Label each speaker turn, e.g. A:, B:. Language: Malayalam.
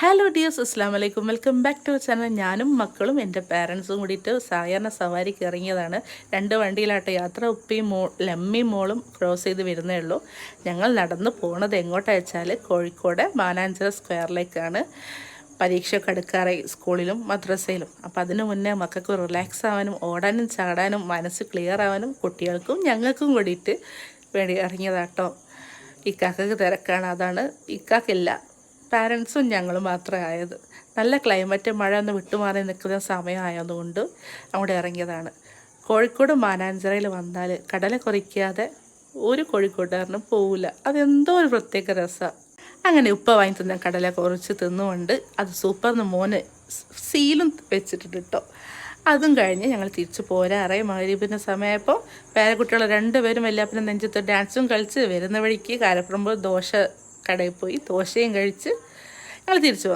A: ഹലോ ഡിയേഴ്സ്, അസ്സാം വലൈക്കും. Welcome back to channel. ഞാനും മക്കളും എൻ്റെ പാരൻസും കൂടിയിട്ട് സാധാരണ സവാരിക്ക് ഇറങ്ങിയതാണ്. 2 വണ്ടിയിലാട്ടെ യാത്ര. ഉപ്പയും ലമ്മിയും മോളും ക്രോസ് ചെയ്ത് വരുന്നേ ഉള്ളൂ. ഞങ്ങൾ നടന്ന് പോണത് എങ്ങോട്ടാ വെച്ചാൽ കോഴിക്കോട് മാനാഞ്ചിറ സ്ക്വയറിലേക്കാണ്. പരീക്ഷയൊക്കെ എടുക്കാറായി സ്കൂളിലും മദ്രസയിലും. അപ്പോൾ അതിനു മുന്നേ മക്കൾക്ക് റിലാക്സ് ആവാനും ഓടാനും ചാടാനും മനസ്സ് ക്ലിയർ ആവാനും കുട്ടികൾക്കും ഞങ്ങൾക്കും കൂടിയിട്ട് വേണ്ടി ഇറങ്ങിയതാട്ടോ. ഇക്കാക്കക്ക് തിരക്കാണ്, അതാണ് ഇക്കാക്കില്ല, പാരൻസും ഞങ്ങളും മാത്രമേ ആയത്. നല്ല ക്ലൈമറ്റ്, മഴ ഒന്ന് വിട്ടുമാറി നിൽക്കുന്ന സമയമായതുകൊണ്ട് അവിടെ ഇറങ്ങിയതാണ്. കോഴിക്കോട് മാനാഞ്ചിറയിൽ വന്നാൽ കടല കുറിക്കാതെ ഒരു കോഴിക്കോട്ടുകാരനും പോവില്ല. അതെന്തോ ഒരു പ്രത്യേക രസമാണ്. അങ്ങനെ ഉപ്പ വാങ്ങി തിന്ന കടല കുറച്ച് തിന്നുകൊണ്ട് അത് സൂപ്പർന്ന് മോന് സീലും വെച്ചിട്ടുണ്ട് കേട്ടോ. അതും കഴിഞ്ഞ് ഞങ്ങൾ തിരിച്ച് പോരാറായി. മഗ്‌രിബിൻ്റെ സമയമായപ്പോൾ പേരക്കുട്ടികൾ 2 പേരും വല്യാപ്പനും നെഞ്ചത്ത് ഡാൻസും കളിച്ച് വരുന്ന വഴിക്ക് കാരപ്പറമ്പ് ദോശ കടയിൽ പോയി ദോശയും കഴിച്ച് ഞങ്ങൾ തിരിച്ചു വന്നു.